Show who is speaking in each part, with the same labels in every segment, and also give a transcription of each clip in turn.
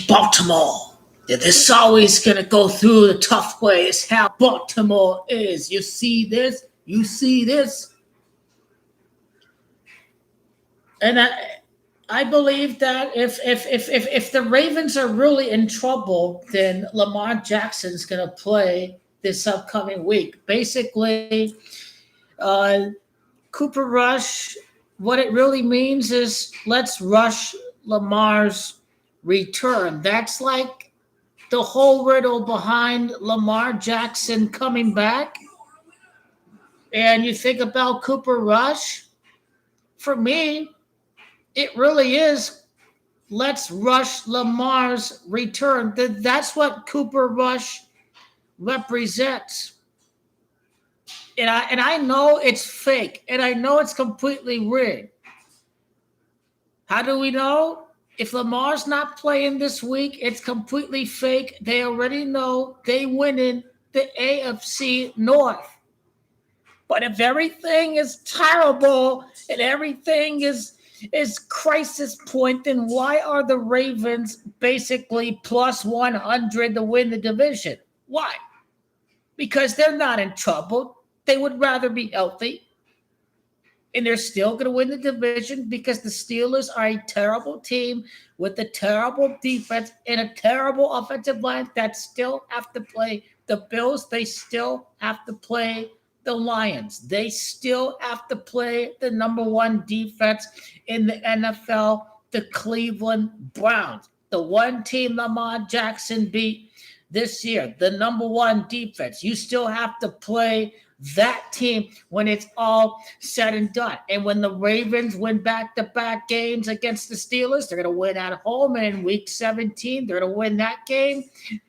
Speaker 1: Baltimore. This is always going to go through the tough way. It's how Baltimore is. You see this? You see this? And I believe that if the Ravens are really in trouble, then Lamar Jackson's going to play this upcoming week. Basically, uh, Cooper Rush, what it really means is let's rush Lamar's return. That's like the whole riddle behind Lamar Jackson coming back. And you think about Cooper Rush, for me, it really is let's rush Lamar's return. That's what Cooper Rush represents. And I know it's fake, and I know it's completely rigged. How do we know? If Lamar's not playing this week, it's completely fake. They already know they win in the AFC North. But if everything is terrible and everything is crisis point, then why are the Ravens basically plus 100 to win the division? Why? Because they're not in trouble. They would rather be healthy. And they're still going to win the division because the Steelers are a terrible team with a terrible defense and a terrible offensive line that still have to play the Bills. They still have to play the Lions. They still have to play the number one defense in the NFL, the Cleveland Browns. The one team Lamar Jackson beat this year, the number one defense. You still have to play that team when it's all said and done. And when the Ravens win back-to-back games against the Steelers, they're going to win at home. And in Week 17, they're going to win that game.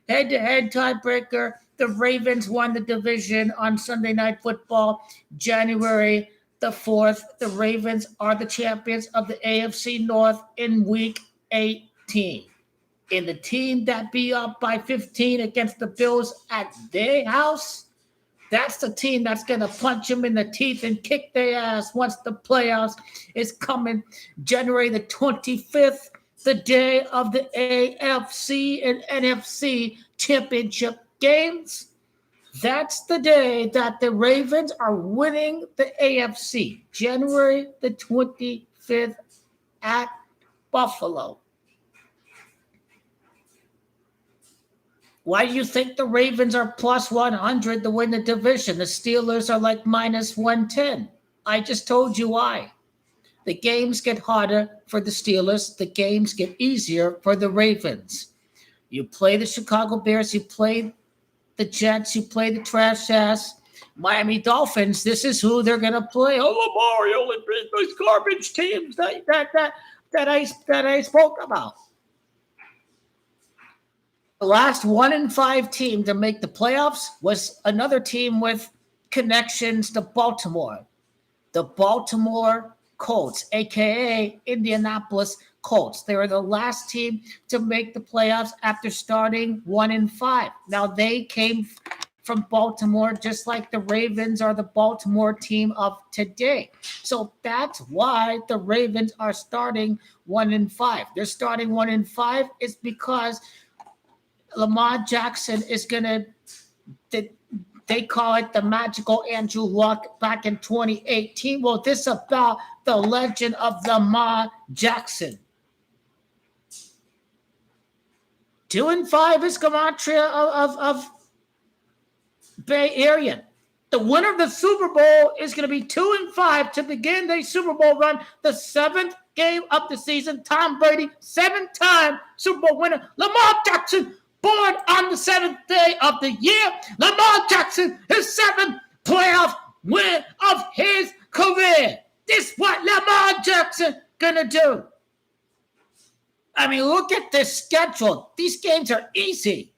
Speaker 1: Head-to-head tiebreaker. The Ravens won the division on Sunday Night Football, January the 4th. The Ravens are the champions of the AFC North in Week 18. And the team that be up by 15 against the Bills at their house, that's the team that's going to punch them in the teeth and kick their ass once the playoffs is coming January the 25th, the day of the AFC and NFC championship games. That's the day that the Ravens are winning the AFC, January the 25th at Buffalo. Why do you think the Ravens are plus 100 to win the division? The Steelers are like minus 110. I just told you why. The games get harder for the Steelers. The games get easier for the Ravens. You play the Chicago Bears. You play the Jets. You play the trash ass Miami Dolphins. This is who they're going to play. Oh, Lamar, you only beat those garbage teams that I spoke about. The last 1-5 team to make the playoffs was another team with connections to Baltimore. The Baltimore Colts, a.k.a. Indianapolis Colts. They were the last team to make the playoffs after starting 1-5. Now, they came from Baltimore just like the Ravens are the Baltimore team of today. So that's why the Ravens are starting 1-5. They're starting 1-5 is because Lamar Jackson is going to, they call it the magical Andrew Luck back in 2018. Well, this is about the legend of Lamar Jackson. 2-5 is gematria of Bay Area. The winner of the Super Bowl is going to be 2-5 to begin the Super Bowl run, the seventh game of the season. Tom Brady, 7-time Super Bowl winner. Lamar Jackson, born on the seventh day of the year. Lamar Jackson, his seventh playoff win of his career. This is what Lamar Jackson gonna do. I mean, look at this schedule. These games are easy.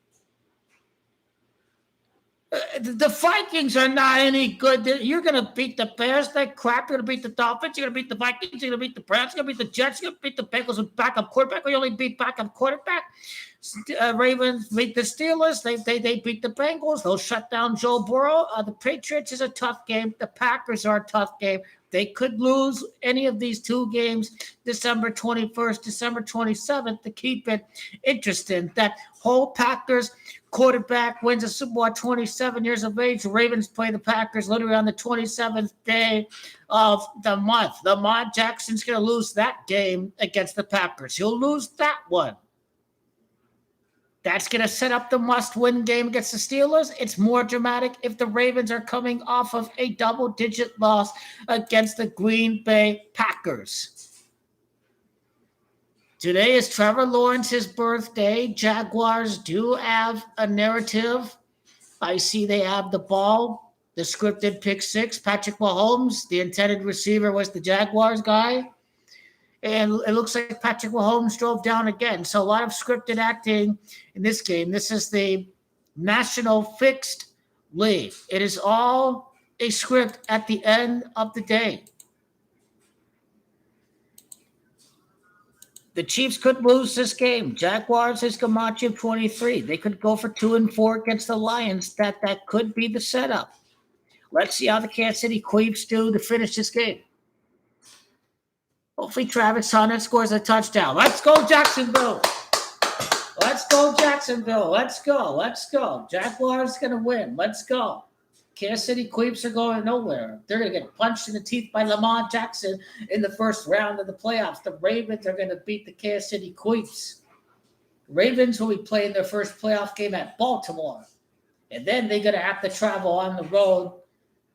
Speaker 1: The Vikings are not any good. You're going to beat the Bears. That crap. You're going to beat the Dolphins. You're going to beat the Vikings. You're going to beat the Browns. You're going to beat the Jets. You're going to beat the Bengals with backup quarterback. You only beat backup quarterback. Ravens beat the Steelers. They beat the Bengals. They'll shut down Joe Burrow. The Patriots is a tough game. The Packers are a tough game. They could lose any of these two games, December 21st, December 27th, to keep it interesting. That whole Packers quarterback wins a Super Bowl at 27 years of age. The Ravens play the Packers literally on the 27th day of the month. Lamar Jackson's going to lose that game against the Packers. He'll lose that one. That's going to set up the must-win game against the Steelers. It's more dramatic if the Ravens are coming off of a double-digit loss against the Green Bay Packers. Today is Trevor Lawrence's birthday. Jaguars do have a narrative. I see they have the ball, the scripted pick six. Patrick Mahomes, the intended receiver, was the Jaguars guy. And it looks like Patrick Mahomes drove down again. So a lot of scripted acting in this game. This is the National Fixed League. It is all a script at the end of the day. The Chiefs could lose this game. Jaguars is Camacho 23. They could go for 2-4 against the Lions. That could be the setup. Let's see how the Kansas City Chiefs do to finish this game. Hopefully Travis Hunter scores a touchdown. Let's go, Jacksonville. Let's go, Jacksonville. Let's go. Let's go. Jaguars going to win. Let's go. Kansas City Chiefs are going nowhere. They're going to get punched in the teeth by Lamar Jackson in the first round of the playoffs. The Ravens are going to beat the Kansas City Chiefs. Ravens will be playing their first playoff game at Baltimore. And then they're going to have to travel on the road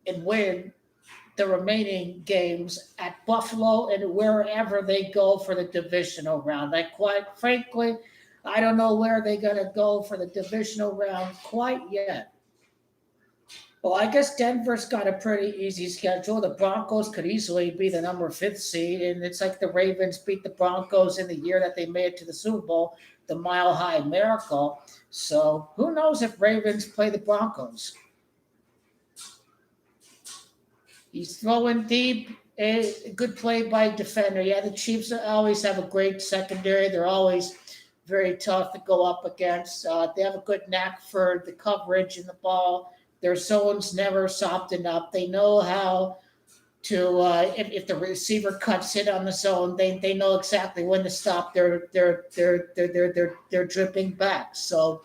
Speaker 1: and win the remaining games at Buffalo and wherever they go for the divisional round. Like, quite frankly, I don't know where they're going to go for the divisional round quite yet. Well, I guess Denver's got a pretty easy schedule. The Broncos could easily be the number 5th seed, and it's like the Ravens beat the Broncos in the year that they made it to the Super Bowl, the Mile High Miracle. So who knows if Ravens play the Broncos? He's throwing deep. A good play by defender. Yeah, the Chiefs always have a great secondary. They're always very tough to go up against. They have a good knack for the coverage in the ball. Their zone's never softened up. They know how to, if the receiver cuts in on the zone, they know exactly when to stop their dripping back. So,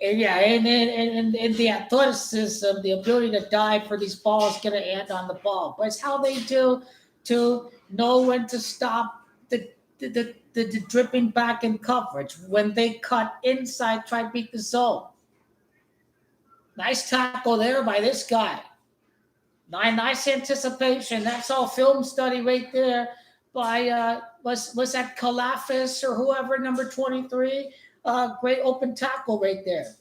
Speaker 1: and yeah, and the athleticism, the ability to dive for these balls, get a hand on the ball. But it's how they do to know when to stop the dripping back in coverage. When they cut inside, try to beat the zone. Nice tackle there by this guy. Nice anticipation. That's all film study right there by was that Kalafis or whoever, number 23. Great open tackle right there.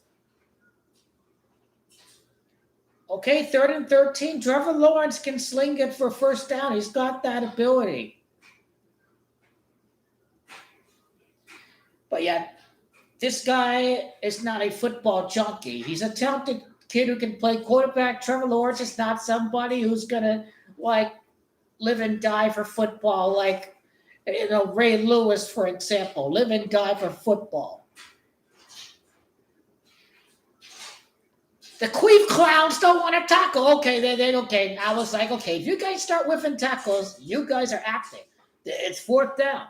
Speaker 1: Okay, 3rd and 13. Trevor Lawrence can sling it for first down. He's got that ability. But yeah, this guy is not a football junkie. He's a talented kid who can play quarterback. Trevor Lawrence is not somebody who's going to, like, live and die for football, like, Ray Lewis, for example. Live and die for football. The Queef clowns don't want to tackle. Okay, okay. I was like, okay, if you guys start whiffing tackles, you guys are acting. It's 4th down.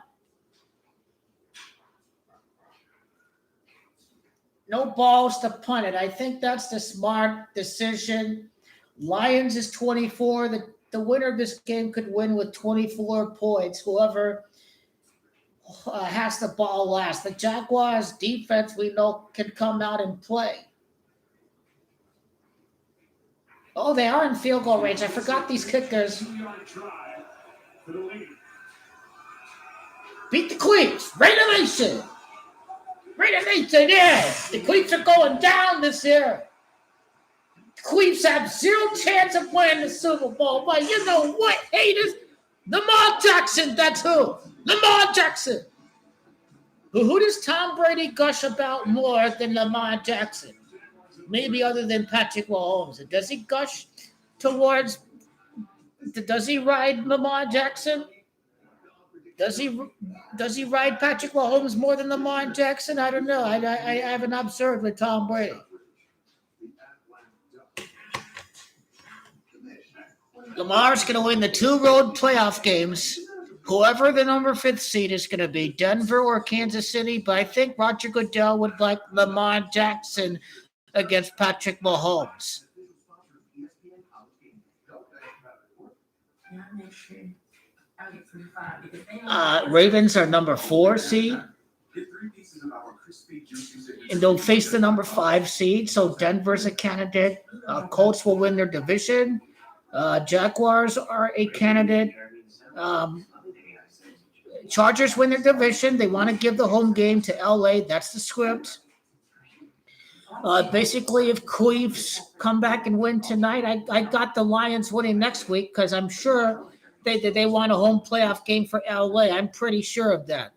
Speaker 1: No balls to punt it. I think that's the smart decision. Lions is 24. The winner of this game could win with 24 points. Whoever has the ball last. The Jaguars defense, we know, can come out and play. Oh, they are in field goal range. I forgot these kickers. Beat the Queens. Raider Nation. Raider Nation, yeah. The Queens are going down this year. The Queens have 0 chance of winning the Super Bowl. But you know what, haters? Lamar Jackson, that's who. Lamar Jackson. Who does Tom Brady gush about more than Lamar Jackson? Maybe other than Patrick Mahomes. Does he gush towards, does he ride Lamar Jackson? Does he ride Patrick Mahomes more than Lamar Jackson? I don't know. I haven't observed with Tom Brady. Lamar's going to win the 2 road playoff games. Whoever the number 5th seed is going to be, Denver or Kansas City, but I think Roger Goodell would like Lamar Jackson against Patrick Mahomes. Ravens are number 4 seed. And they'll face the number 5 seed. So Denver's a candidate. Colts will win their division. Jaguars are a candidate. Chargers win their division. They want to give the home game to LA. That's the script. Basically, if Queefs come back and win tonight, I got the Lions winning next week because I'm sure they want a home playoff game for LA. I'm pretty sure of that.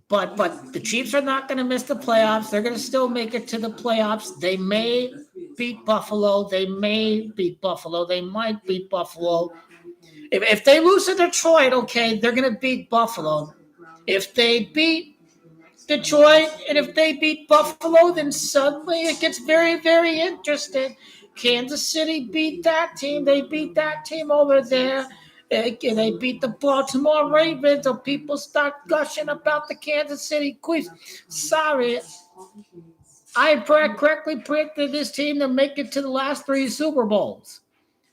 Speaker 1: But the Chiefs are not going to miss the playoffs. They're going to still make it to the playoffs. They may beat Buffalo. They may beat Buffalo. They might beat Buffalo. If they lose to Detroit, okay, they're going to beat Buffalo. If they beat Detroit and if they beat Buffalo, then suddenly it gets very, very interesting. Kansas City beat that team. They beat that team over there. They beat the Baltimore Ravens, so people start gushing about the Kansas City Chiefs. Sorry, I correctly predicted this team to make it to the last 3 Super Bowls.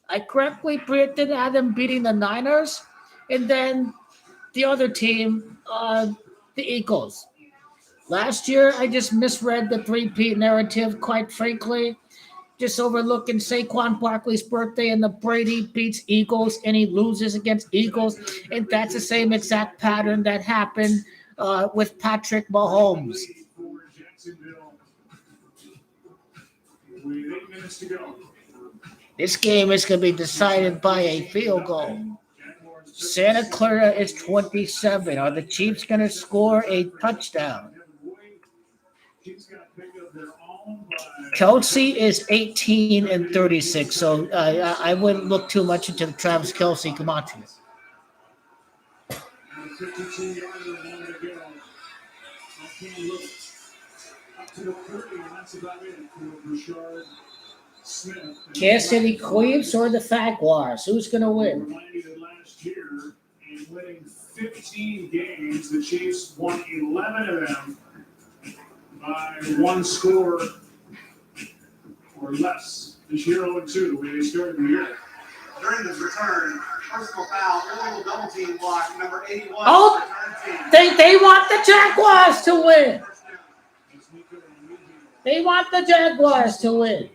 Speaker 1: I correctly predicted them beating the Niners, and then the other team, the Eagles. Last year, I just misread the 3-peat narrative, quite frankly. Just overlooking Saquon Barkley's birthday and the Brady beats Eagles and he loses against Eagles. And that's the same exact pattern that happened with Patrick Mahomes. This game is going to be decided by a field goal. Santa Clara is 27. Are the Chiefs going to score a touchdown? Kelsey is 18 and 36, so I wouldn't look too much into the Travis Kelsey Camacho. Kansas City Chiefs or the Jaguars? Who's going to win?
Speaker 2: Last year, in winning 15 games, the Chiefs won 11 of them by 1 score or less. This year 0-2, the way they started the year.
Speaker 3: During this return, personal foul, illegal double team block, number 81.
Speaker 1: Oh, they want the Jaguars to win. They want the Jaguars to win.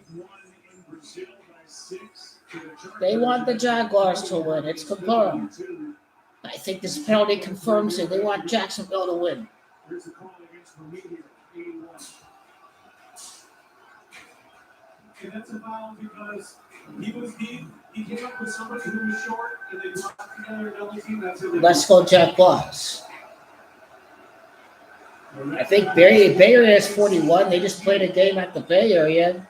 Speaker 1: They want the Jaguars to win. It's confirmed. I think this penalty confirms it. They want Jacksonville to win.
Speaker 2: Here's a call against Remedial, 81. And that's a foul because he came up with somebody who was short and they brought together a double team. That's it.
Speaker 1: Let's go Jaguars. I think Bay Area is 41. They just played a game at the Bay Area.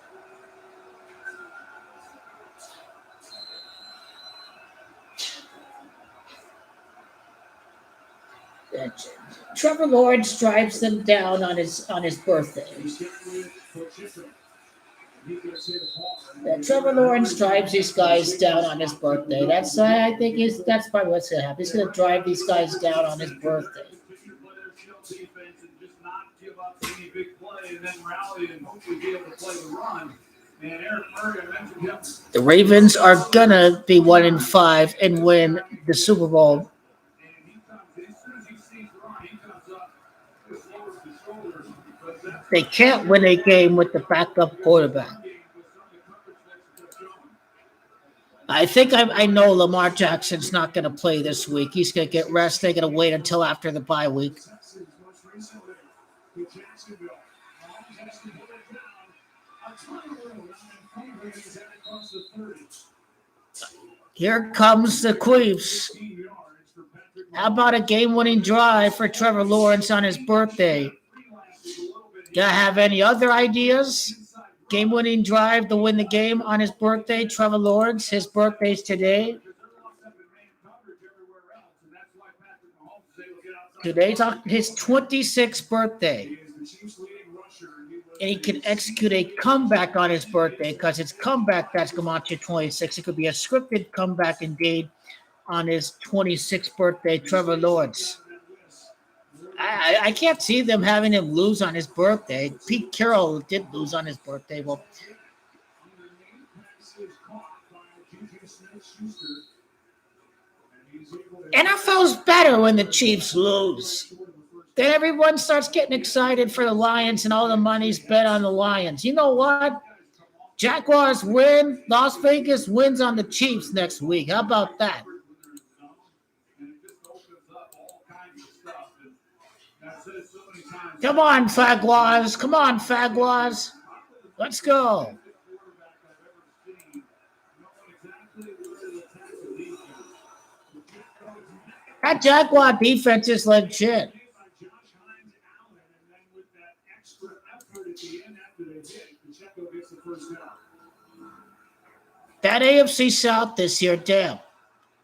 Speaker 1: Trevor Lawrence drives them down on his birthday. Trevor Lawrence drives these guys down on his birthday. That's probably what's gonna happen. He's gonna drive these guys down on his birthday. The Ravens are gonna be 1-5 and win the Super Bowl. They can't win a game with the backup quarterback. I think I know Lamar Jackson's not going to play this week. He's going to get rest. They're going to wait until after the bye week. Here comes the Chiefs. How about a game-winning drive for Trevor Lawrence on his birthday? Do you have any other ideas? Game-winning drive to win the game on his birthday. Trevor Lawrence, his birthday's today. Today's his 26th birthday. and he can execute a comeback on his birthday because it's comeback that's Camacho 26. It could be a scripted comeback indeed on his 26th birthday, Trevor Lawrence. I can't see them having him lose on his birthday. Pete Carroll did lose on his birthday. Well, NFL's better when the Chiefs lose. Then everyone starts getting excited for the Lions and all the money's bet on the Lions. You know what? Jaguars win. Las Vegas wins on the Chiefs next week. How about that? Come on, Fagwas. Come on, Fagwas. Let's go. That Jaguar defense is legit. That AFC South this year, damn.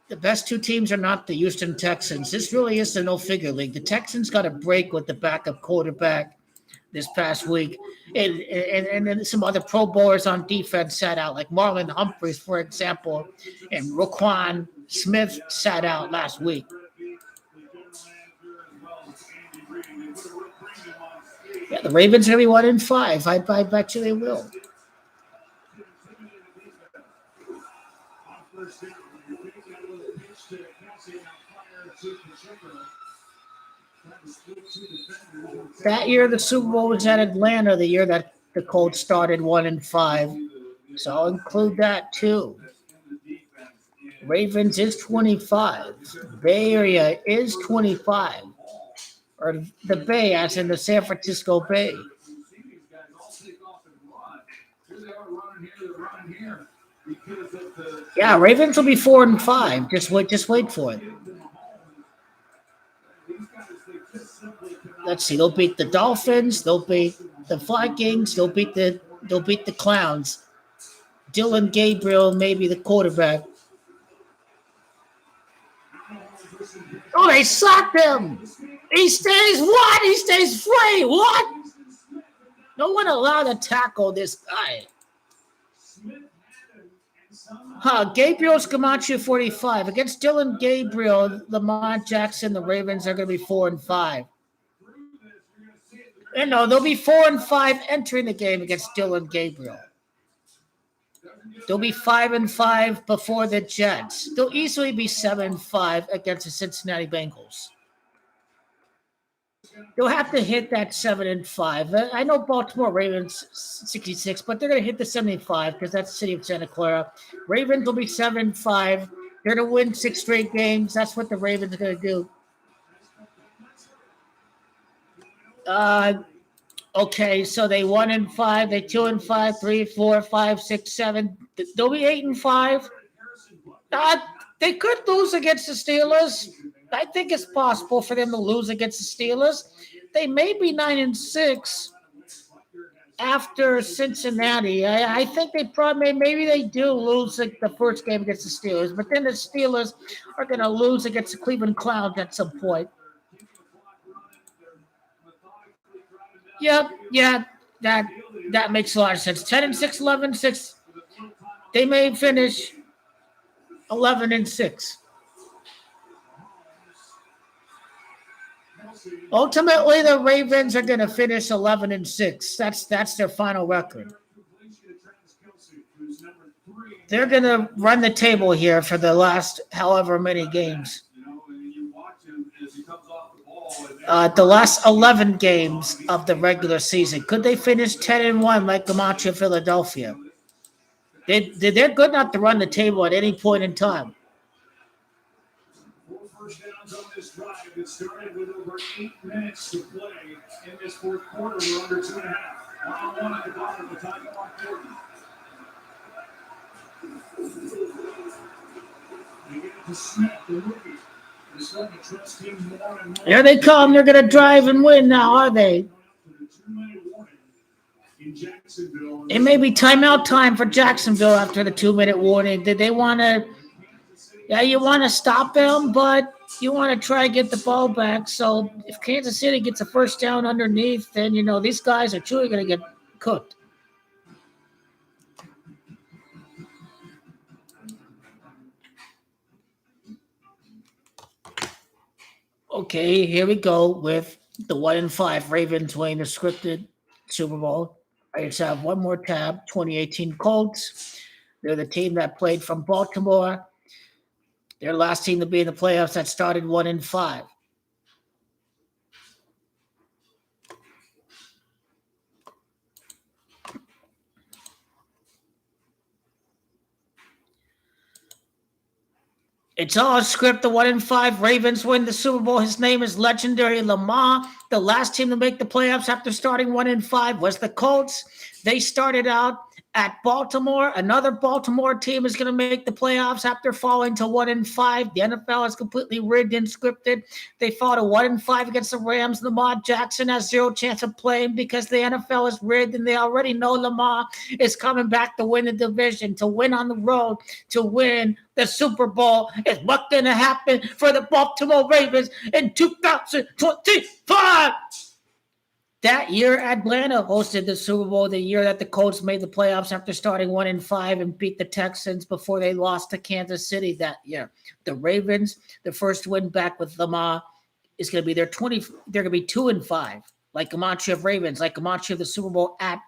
Speaker 1: The best two teams are not the Houston Texans. This really is the no-figure league. The Texans got a break with the backup quarterback this past week. And then some other Pro Bowlers on defense sat out, like Marlon Humphreys, for example, and Roquan Smith sat out last week. Yeah, the Ravens are going to be 1-5. I bet you they will. That year, the Super Bowl was at Atlanta. The year that the Colts started 1-5, so I'll include that too. Ravens is 25. Bay Area is 25, or the Bay, as in the San Francisco Bay. Yeah, Ravens will be 4-5. Just wait for it. Let's see. They'll beat the Dolphins. They'll beat the Vikings. They'll beat the Clowns. Dylan Gabriel may be the quarterback. Oh, they sacked him. He stays what? He stays free. What? No one allowed to tackle this guy. Gabriel's Camacho 45. Against Dylan Gabriel, Lamar Jackson, the Ravens are going to be 4-5. And no, they'll be 4-5 entering the game against Dylan Gabriel. They'll be 5-5 before the Jets. They'll easily be 7-5 against the Cincinnati Bengals. They'll have to hit that 7-5. I know Baltimore Ravens 66, but they're going to hit the 75 because that's the city of Santa Clara. Ravens will be 7-5. They're going to win 6 straight games. That's what the Ravens are going to do. Okay, so they 1-5, they 2-5, 3, 4, 5, 6, 7. They'll be 8-5. They could lose against the Steelers. I think it's possible for them to lose against the Steelers. They may be 9-6 after Cincinnati. I think they probably maybe they do lose the first game against the Steelers, but then the Steelers are going to lose against the Cleveland Clowns at some point. Yeah, that makes a lot of sense. 10-6, 11-6. They may finish 11-6. Ultimately, the Ravens are going to finish 11-6. That's their final record. They're going to run the table here for the last however many games. The last 11 games of the regular season. Could they finish 10-1 like Camacho, Philadelphia? They're good enough to run the table at any point in time.
Speaker 2: First downs on this drive. It started with over 8 minutes to play in this fourth quarter. We're under 2.5. 1-on-1 at the bottom of the time clock. They get it to Smith, the rookie. They're starting to trust him more and more.
Speaker 1: Here they come. They're going to drive and win now, are they? It may be timeout time for Jacksonville after the 2-minute warning. Did they want to? Yeah, you want to stop them, but you want to try and get the ball back. So if Kansas City gets a first down underneath, then, these guys are truly going to get cooked. Okay, here we go with the 1-5 Ravens winning the scripted Super Bowl. I just have one more tab. 2018 Colts. They're the team that played from Baltimore. Their last team to be in the playoffs that started 1-5. It's all a script. The 1-5 Ravens win the Super Bowl. His name is legendary Lamar. The last team to make the playoffs after starting 1-5 was the Colts. They started out at Baltimore. Another Baltimore team is going to make the playoffs after falling to 1-5. The NFL is completely rigged and scripted. They fought a 1-5 against the Rams. Lamar Jackson has zero chance of playing because the NFL is rigged, and they already know Lamar is coming back to win the division, to win on the road, to win the Super Bowl. Is what's going to happen for the Baltimore Ravens in 2025. That year, Atlanta hosted the Super Bowl, the year that the Colts made the playoffs after starting 1-5 and beat the Texans before they lost to Kansas City that year. The Ravens, the first win back with Lamar, is going to be they're going to be 2-5, like Comanche of Ravens, like Comanche of the Super Bowl at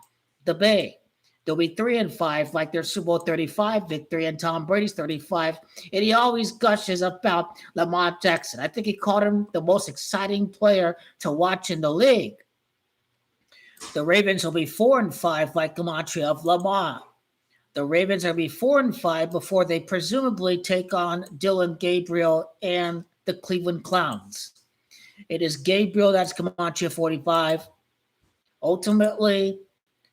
Speaker 1: the Bay. They'll be 3-5, like their Super Bowl 35 victory and Tom Brady's 35. And he always gushes about Lamar Jackson. I think he called him the most exciting player to watch in the league. The Ravens will be 4-5, like Comanche of Lamar. The Ravens will be 4-5 before they presumably take on Dylan Gabriel and the Cleveland Clowns. It is Gabriel that's Comanche 45. Ultimately,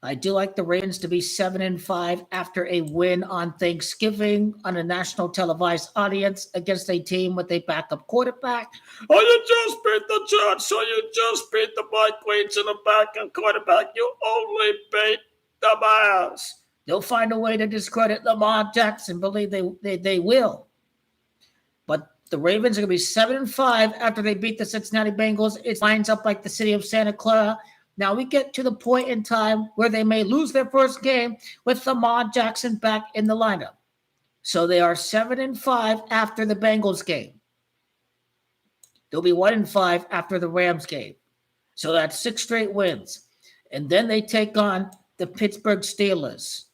Speaker 1: I do like the Ravens to be 7-5 after a win on Thanksgiving on a national televised audience against a team with a backup quarterback. Oh, you just beat the Jets, so you just beat the Vikings and a backup quarterback. You only beat the Bears. They'll find a way to discredit Lamar Jackson. Believe they will. But the Ravens are going to be 7-5 after they beat the Cincinnati Bengals. It lines up like the city of Santa Clara. Now we get to the point in time where they may lose their first game with Lamar Jackson back in the lineup. So they are 7-5 after the Bengals game. They'll be 1-5 after the Rams game. So that's 6 straight wins. And then they take on the Pittsburgh Steelers.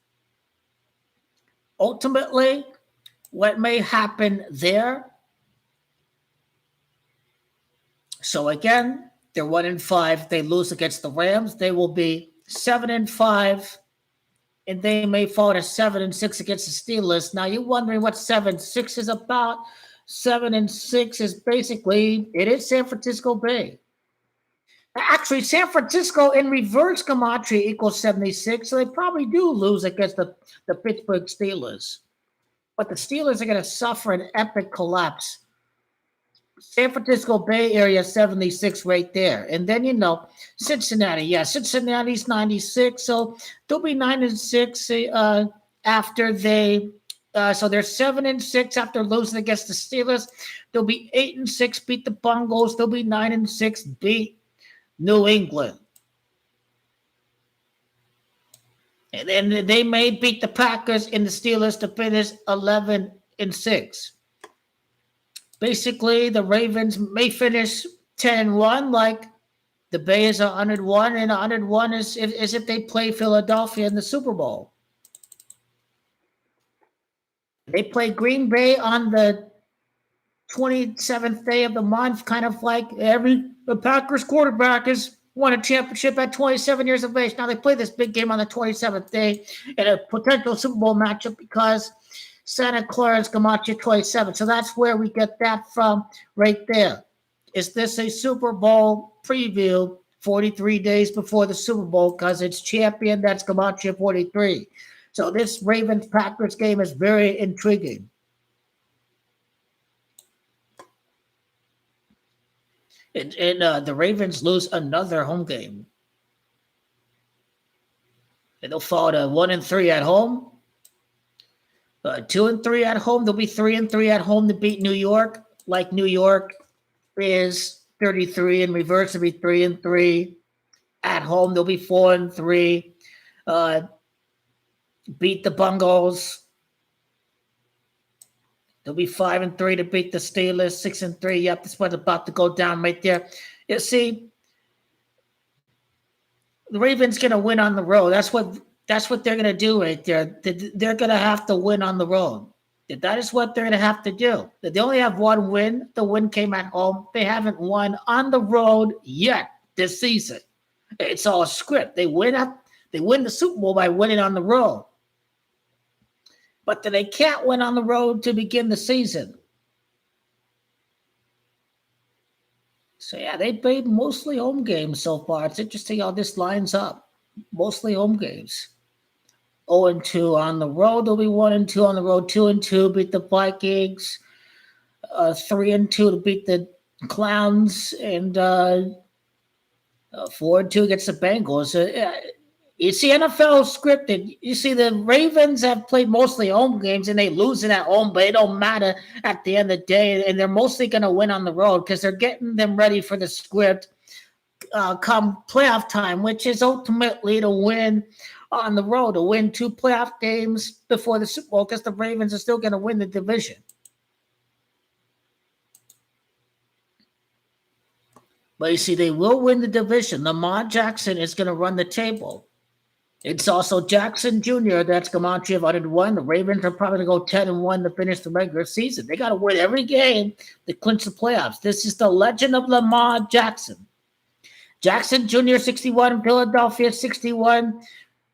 Speaker 1: Ultimately, what may happen there? So again, they're 1-5. They lose against the Rams. They will be 7-5, and they may fall to 7-6 against the Steelers. Now you're wondering what 7-6 is about. 7-6 is basically it is San Francisco Bay. Actually, San Francisco in reverse Comanche equals 76, so they probably do lose against the Pittsburgh Steelers. But the Steelers are going to suffer an epic collapse. San Francisco Bay Area 76 right there. And then, Cincinnati. Yeah, Cincinnati's 96. So they'll be 9-6 after they so they're 7-6 after losing against the Steelers. They'll be 8-6, beat the Bungles. They'll be 9-6, beat New England. And then they may beat the Packers and the Steelers to finish 11-6. Basically, the Ravens may finish 10-1, like the Bay is 101, and 101 is if they play Philadelphia in the Super Bowl. They play Green Bay on the 27th day of the month, kind of like the Packers quarterback has won a championship at 27 years of age. Now they play this big game on the 27th day in a potential Super Bowl matchup because Santa Clara's Comanche 27. So that's where we get that from right there. Is this a Super Bowl preview 43 days before the Super Bowl? Because it's champion, that's Comanche 43. So this Ravens-Packers game is very intriguing. And the Ravens lose another home game. And they'll fall to 1-3 at home. 2-3 at home. They'll be 3-3 at home to beat New York. Like New York is 33 in reverse. They'll be 3-3 at home. They'll be 4-3. beat the Bungles. They'll be 5-3 to beat the Steelers. 6-3. Yep, this one's about to go down right there. You see, the Ravens gonna win on the road. That's what they're gonna do right there. They're gonna have to win on the road. That is what they're gonna have to do. They only have one win. The win came at home. They haven't won on the road yet this season. It's all a script. They win the Super Bowl by winning on the road. But they can't win on the road to begin the season. So, yeah, they played mostly home games so far. It's interesting how this lines up. Mostly home games. 0-2 on the road. They'll be 1-2 on the road. 2-2 beat the Vikings. 3-2 to beat the Clowns. And 4-2 against the Bengals. You see, NFL scripted. You see, the Ravens have played mostly home games, and they lose it at home, but it don't matter at the end of the day. And they're mostly going to win on the road because they're getting them ready for the script come playoff time, which is ultimately to win on the road, to win 2 playoff games before the Super Bowl, because the Ravens are still going to win the division. But you see, they will win the division. Lamar Jackson is going to run the table. It's also Jackson Jr. that's Gamatri of 101. The Ravens are probably going to go 10-1 to finish the regular season. They got to win every game to clinch the playoffs. This is the legend of Lamar Jackson. Jackson Jr. 61, Philadelphia 61.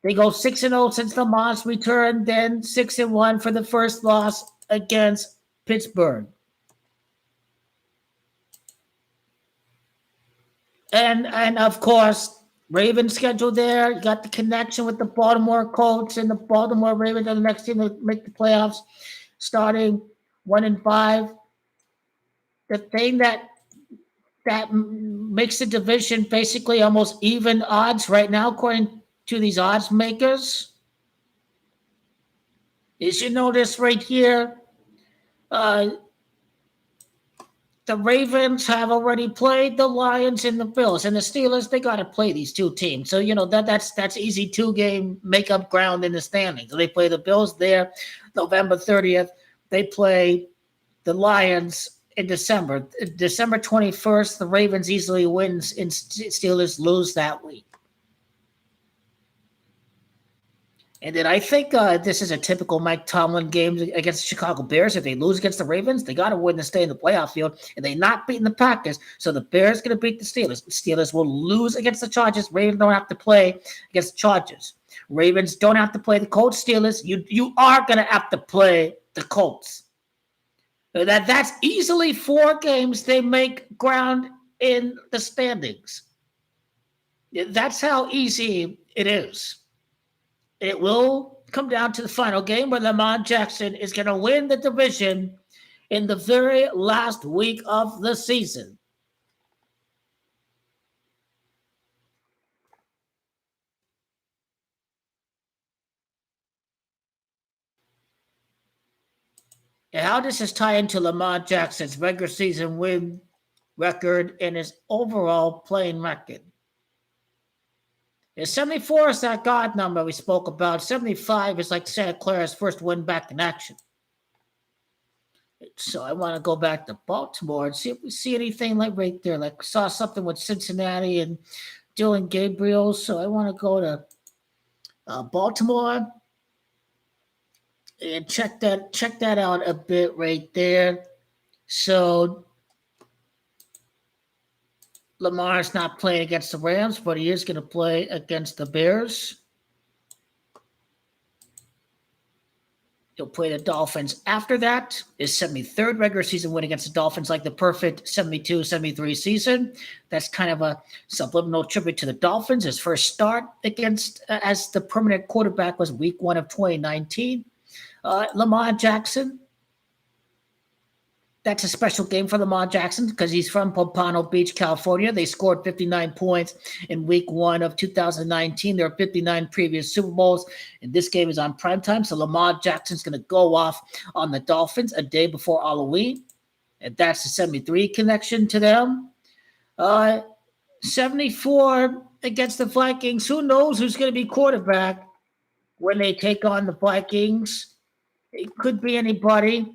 Speaker 1: They go 6-0 since Lamar's return, then 6-1 for the first loss against Pittsburgh. And of course, Ravens schedule there. You got the connection with the Baltimore Colts, and the Baltimore Ravens are the next team to make the playoffs, starting 1-5. The thing that makes the division basically almost even odds right now, according to these odds makers, is you notice right here, the Ravens have already played the Lions and the Bills, and the Steelers, they got to play these 2 teams. So, that's easy 2-game make-up ground in the standings. So they play the Bills there November 30th. They play the Lions in December. December 21st, the Ravens easily wins and Steelers lose that week. And then I think this is a typical Mike Tomlin game against the Chicago Bears. If they lose against the Ravens, they got to win to stay in the playoff field. And they're not beating the Packers. So the Bears going to beat the Steelers. The Steelers will lose against the Chargers. Ravens don't have to play against the Chargers. Ravens don't have to play the Colts. Steelers, you are going to have to play the Colts. That's easily 4 games they make ground in the standings. That's how easy it is. It will come down to the final game where Lamar Jackson is going to win the division in the very last week of the season. And how does this tie into Lamar Jackson's regular season win record and his overall playing record? 74 is that God number we spoke about. 75 is like Santa Clara's first win back in action. So I want to go back to Baltimore and see if we see anything like right there. Like saw something with Cincinnati and Dylan Gabriel. So I want to go to Baltimore and check that out a bit right there. So Lamar's not playing against the Rams, but he is going to play against the Bears. He'll play the Dolphins after that. His 73rd regular season win against the Dolphins, like the perfect 72-73 season. That's kind of a subliminal tribute to the Dolphins. His first start against as the permanent quarterback was week 1 of 2019. Lamar Jackson. That's a special game for Lamar Jackson because he's from Pompano Beach, California. They scored 59 points in week 1 of 2019. There are 59 previous Super Bowls, and this game is on primetime. So Lamar Jackson's going to go off on the Dolphins a day before Halloween, and that's the 73 connection to them. 74 against the Vikings. Who knows who's going to be quarterback? when they take on the Vikings. It could be anybody.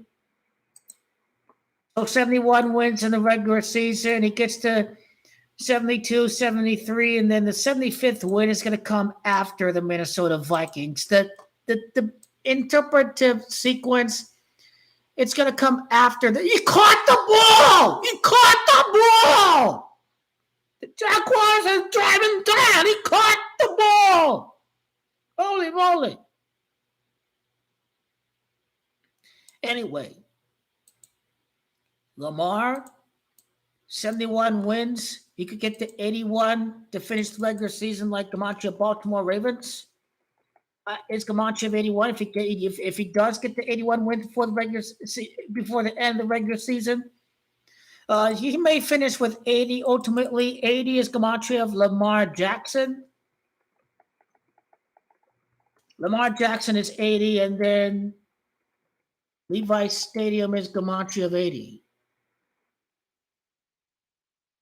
Speaker 1: So 71 wins in the regular season. He gets to 72, 73, and then the 75th win is going to come after the Minnesota Vikings. The interpretive sequence, it's going to come after. He caught the ball! He caught the ball! The Jaguars are driving down. He caught the ball! Holy moly. Anyway, Lamar, 71 wins. He could get to 81 to finish the regular season like Gamache of Baltimore Ravens. Is Gamache of 81 if he does get to 81 wins before the end of the regular season? He may finish with 80. Ultimately, 80 is Gamache of Lamar Jackson. Lamar Jackson is 80, and then Levi's Stadium is Gamache of 80.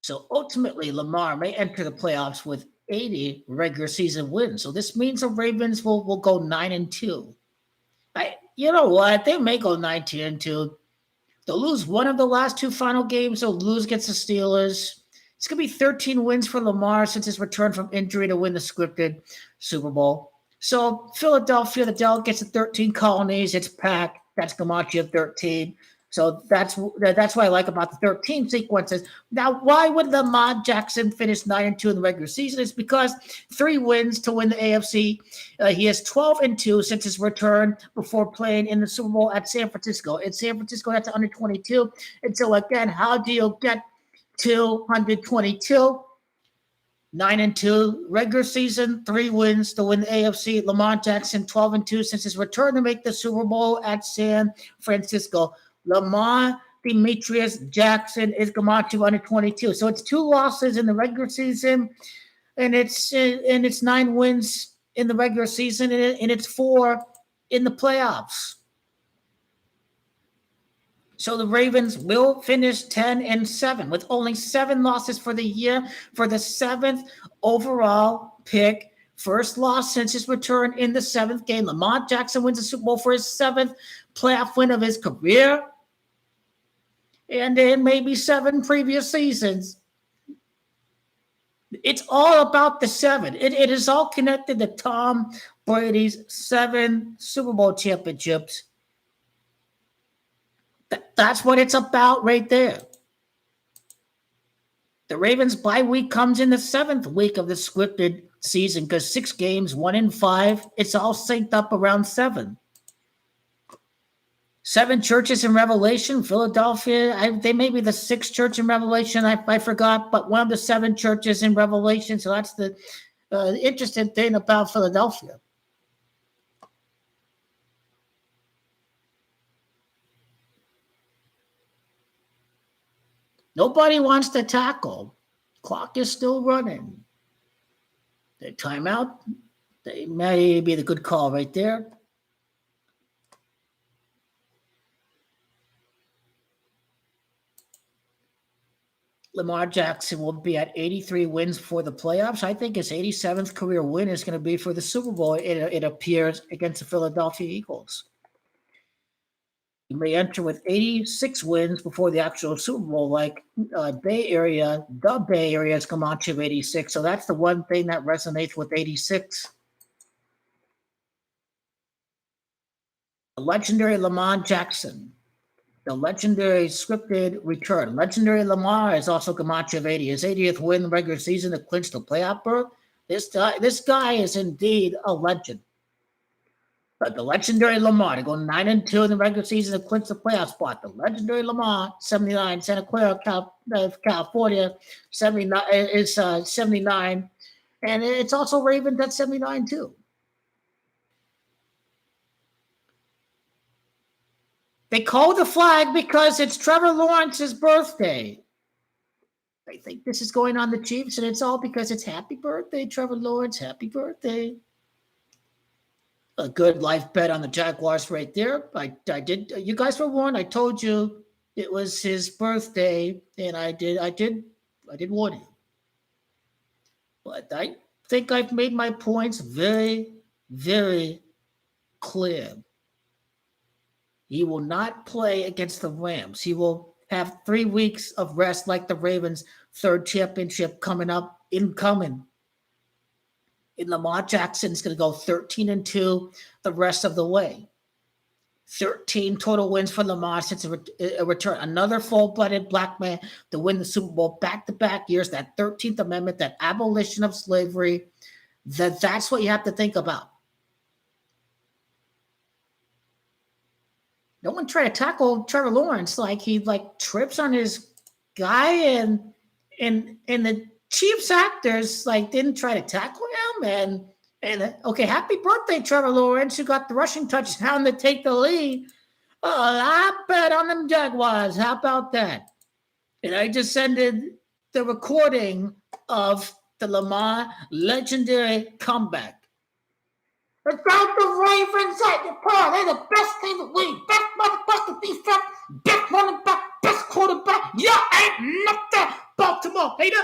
Speaker 1: So ultimately, Lamar may enter the playoffs with 80 regular season wins. So this means the Ravens will go 9-2. You know what? They may go 19-2. They'll lose one of the last two final games. They'll lose against the Steelers. It's going to be 13 wins for Lamar since his return from injury to win the scripted Super Bowl. So Philadelphia, the delegates of 13 colonies, it's packed. That's Gamache of 13. So that's what I like about the 13 sequences. Now, why would Lamar Jackson finish 9-2 in the regular season? It's because 3 wins to win the AFC. He has 12-2 since his return before playing in the Super Bowl at San Francisco. In San Francisco, that's under 22. And so again, how do you get to 122? 9-2 regular season, 3 wins to win the AFC. Lamar Jackson 12-2 since his return to make the Super Bowl at San Francisco. Lamar Demetrius Jackson is Gamache under 22. So it's 2 losses in the regular season, and it's 9 wins in the regular season, and it's 4 in the playoffs. So the Ravens will finish 10-7 with only 7 losses for the year for the 7th overall pick. First loss since his return in the 7th game. Lamar Jackson wins the Super Bowl for his 7th playoff win of his career. And in maybe 7 previous seasons. It's all about the 7. It is all connected to Tom Brady's 7 Super Bowl championships. That's what it's about right there. The Ravens bye week comes in the 7th week of the scripted season because 6 games, 1-5, it's all synced up around 7. 7 churches in Revelation, Philadelphia. They may be the 6th church in Revelation. I forgot, but one of the 7 churches in Revelation. So that's the interesting thing about Philadelphia. Nobody wants to tackle. Clock is still running. The timeout, they may be the good call right there. Lamar Jackson will be at 83 wins for the playoffs. I think his 87th career win is going to be for the Super Bowl, it appears, against the Philadelphia Eagles. He may enter with 86 wins before the actual Super Bowl, like Bay Area. The Bay Area is Gamache of 86. So that's the one thing that resonates with 86. The legendary Lamar Jackson. The legendary scripted return. Legendary Lamar is also Gamache of 80. His 80th win in the regular season to clinch the playoff berth. This guy is indeed a legend. But the legendary Lamar to go 9-2 in the regular season to clinch the playoff spot. The legendary Lamar, 79, Santa Clara, California, 79 is 79, and it's also Ravens at 79 too. They call the flag because it's Trevor Lawrence's birthday. They think this is going on the Chiefs, and it's all because it's happy birthday, Trevor Lawrence. Happy birthday. A good life bet on the Jaguars right there. I did. You guys were warned. I told you it was his birthday, and I did warn you. But I think I've made my points very, very cleared. He will not play against the Rams. He will have 3 weeks of rest like the Ravens' third championship incoming. And Lamar Jackson's going to go 13-2 the rest of the way. 13 total wins for Lamar since a return. Another full-blooded black man to win the Super Bowl back-to-back years. That 13th Amendment, that abolition of slavery, that's what you have to think about. No one tried to tackle Trevor Lawrence. Like he trips on his guy, and the Chiefs actors didn't try to tackle him. And okay, happy birthday, Trevor Lawrence, who got the rushing touchdown to take the lead. Oh, I bet on them Jaguars. How about that? And I just sent the recording of the Lamar legendary comeback. It's about the Ravens at the par. They're the best team in the league. Best motherfucking defense. Best running back. Best quarterback. Yeah, ain't nothing. Baltimore, hater.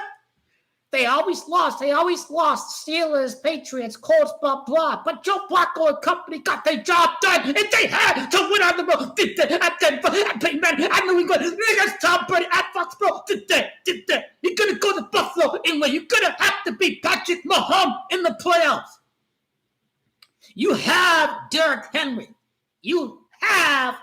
Speaker 1: They always lost. Steelers, Patriots, Colts, blah, blah. But Joe Flacco and company got their job done. And they had to win on the road. Did they? At Denver, at Payman, at New England. Against Tom Brady, at Foxborough. Did they? You're going to go to Buffalo anyway. You're going to have to beat Patrick Mahomes in the playoffs. You have Derrick Henry. You have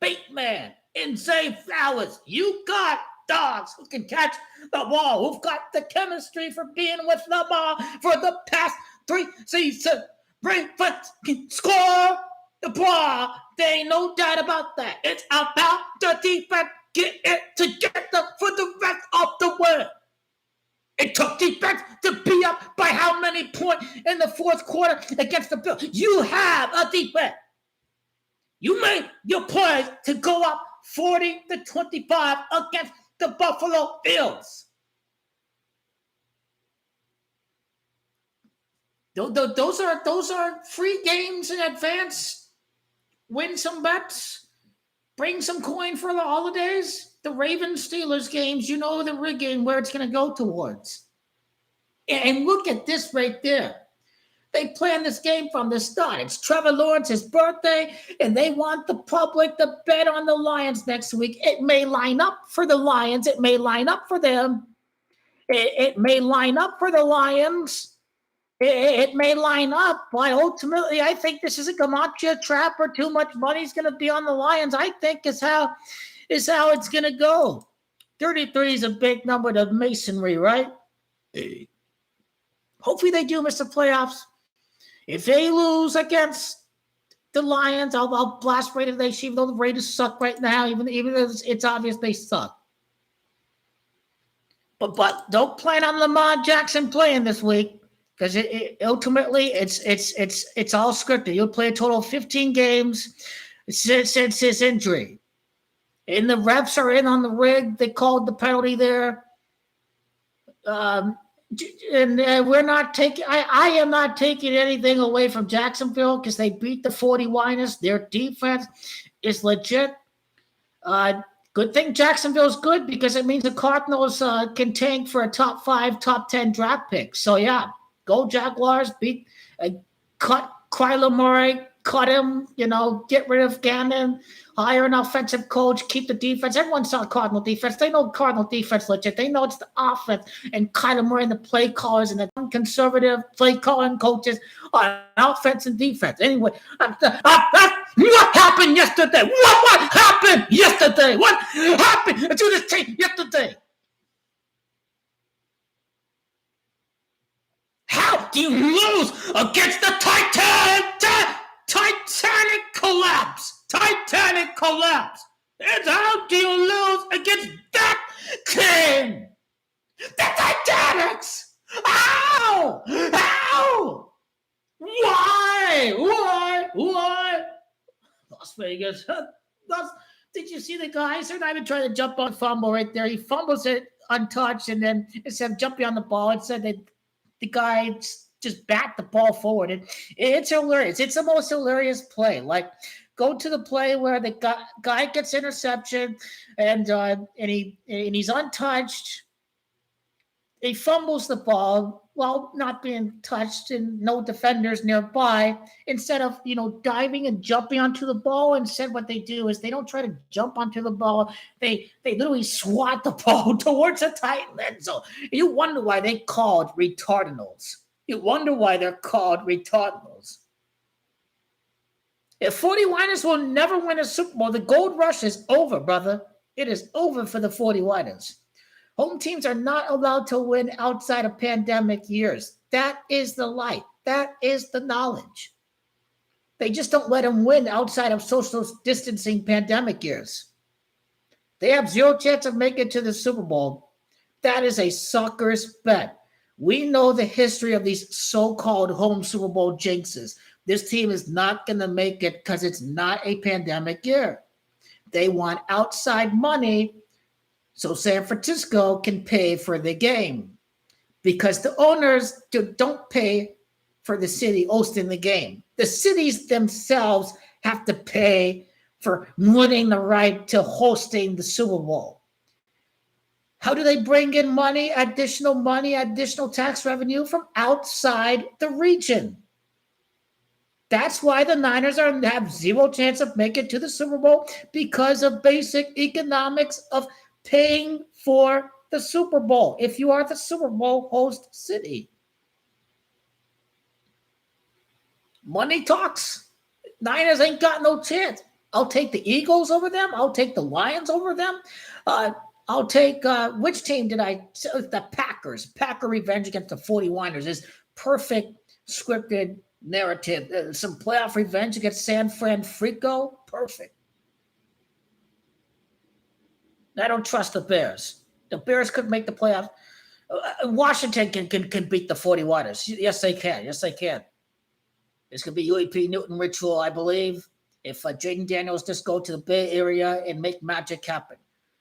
Speaker 1: Bateman and Zay Flowers. You got dogs who can catch the ball, who've got the chemistry for being with Lamar for the past 3 seasons. Ravens can score the ball. There ain't no doubt about that. It's about the defense. Get it together for the rest of the way. It took defense to be up by how many points in the fourth quarter against the Bills? You have a defense. You made your plays to go up 40-25 against the Buffalo Bills. Those are free games in advance. Win some bets. Bring some coin for the holidays. The Ravens-Steelers games, you know the rigging where it's going to go towards. And look at this right there. They planned this game from the start. It's Trevor Lawrence's birthday, and they want the public to bet on the Lions next week. It may line up for the Lions. It may line up for them. It may line up for the Lions. It may line up, but ultimately, I think this is a Gamacha trap or too much money's going to be on the Lions. I think is how it's going to go. 33 is a big number to masonry, right? Hopefully they do miss the playoffs. If they lose against the Lions, I'll blast Raiders. Even though the Raiders suck right now, even though it's obvious they suck. But don't plan on Lamar Jackson playing this week because ultimately it's all scripted. You'll play a total of 15 games since his injury. And the refs are in on the rig. They called the penalty there. And we're not taking. I am not taking anything away from Jacksonville because they beat the 49ers. Their defense is legit. Good thing Jacksonville's good because it means the Cardinals can tank for a top 5, top 10 draft pick. So yeah, go Jaguars. Cut Kyler Murray. Cut him. Get rid of Gannon. Hire an offensive coach, keep the defense. Everyone saw Cardinal defense. They know Cardinal defense legit. They know it's the offense and Kyler Murray and the play callers and the conservative play calling coaches on offense and defense. Anyway, what happened yesterday? What happened yesterday? What happened to this team yesterday? How do you lose against the Titanic collapse? Titanic collapse. And how do you lose against that team? The Titanics. How? Why? Las Vegas. Did you see the guy? They're not even trying to jump on fumble right there. He fumbles it untouched, and then instead of jumping on the ball, it said that the guy just bat the ball forward. It's hilarious. It's the most hilarious play. Go to the play where the guy gets interception and he's untouched, He fumbles the ball while not being touched and no defenders nearby. Instead of diving and jumping onto the ball, instead what they do is they don't try to jump onto the ball. They literally swat the ball towards the tight end zone. You wonder why they called retardinals. You wonder why they're called retardinals. If 49ers will never win a Super Bowl, the gold rush is over, brother. It is over for the 49ers. Home teams are not allowed to win outside of pandemic years. That is the light. That is the knowledge. They just don't let them win outside of social distancing pandemic years. They have zero chance of making it to the Super Bowl. That is a sucker's bet. We know the history of these so-called home Super Bowl jinxes. This team is not going to make it because it's not a pandemic year. They want outside money so San Francisco can pay for the game because the owners don't pay for the city hosting the game. The cities themselves have to pay for winning the right to hosting the Super Bowl. How do they bring in money, additional tax revenue from outside the region? That's why the Niners have zero chance of making it to the Super Bowl because of basic economics of paying for the Super Bowl if you are the Super Bowl host city. Money talks. Niners ain't got no chance. I'll take the Eagles over them. I'll take the Lions over them. I'll take, which team did I? The Packers. Packer revenge against the 49ers is perfect scripted narrative. Some playoff revenge against San Francisco. Perfect. I don't trust the Bears. The Bears could make the playoffs. Washington can beat the 49ers. Yes, they can. Yes, they can. This could be UAP Newton ritual, I believe. If Jaden Daniels just go to the Bay Area and make magic happen.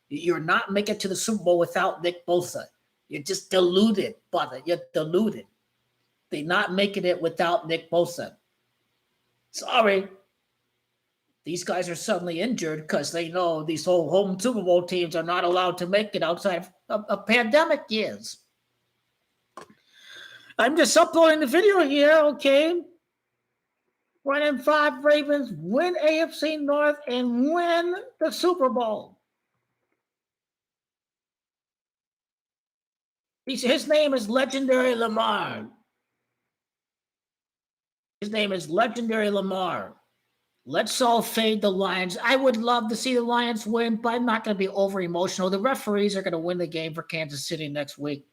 Speaker 1: You're not making it to the Super Bowl without Nick Bosa. You're just deluded, brother. You're deluded. They're not making it without Nick Bosa. Sorry. These guys are suddenly injured because they know these whole home Super Bowl teams are not allowed to make it outside of pandemic years. I'm just uploading the video here, okay? 1-5 Ravens win AFC North and win the Super Bowl. His name is Legendary Lamar. His name is Legendary Lamar. Let's all fade the Lions. I would love to see the Lions win, but I'm not going to be over emotional. The referees are going to win the game for Kansas City next week.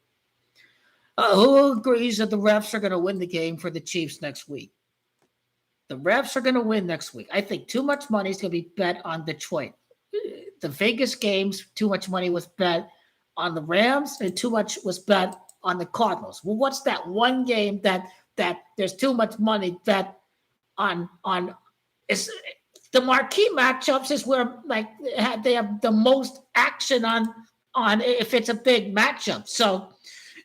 Speaker 1: Who agrees that the refs are going to win the game for the Chiefs next week? The refs are going to win next week. I think too much money is going to be bet on Detroit. The Vegas games, too much money was bet on the Rams, and too much was bet on the Cardinals. Well, what's that one game that there's too much money bet on? It's the marquee matchups is where they have the most action on if it's a big matchup. So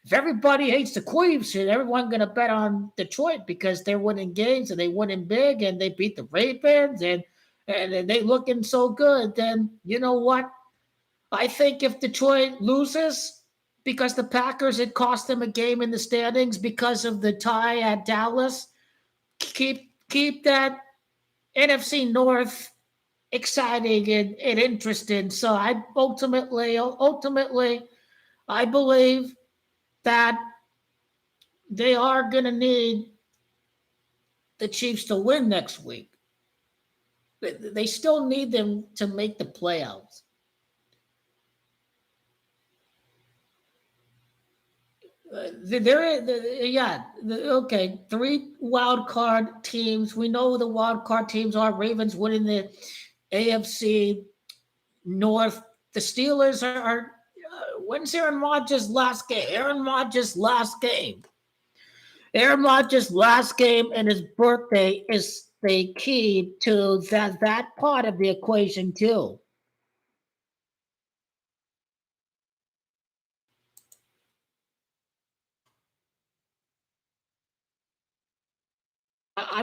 Speaker 1: if everybody hates the Queens, everyone's going to bet on Detroit because they're winning games and they winning big and they beat the Ravens and they looking so good. Then you know what? I think if Detroit loses because the Packers, it cost them a game in the standings because of the tie at Dallas, keep that NFC North exciting and interesting. So I ultimately, I believe that they are going to need the Chiefs to win next week. They still need them to make the playoffs. Okay. 3 wild card teams. We know who the wild card teams are. Ravens winning the AFC North. The Steelers are when's Aaron Rodgers' last game? Aaron Rodgers' last game and his birthday is the key to that part of the equation too. I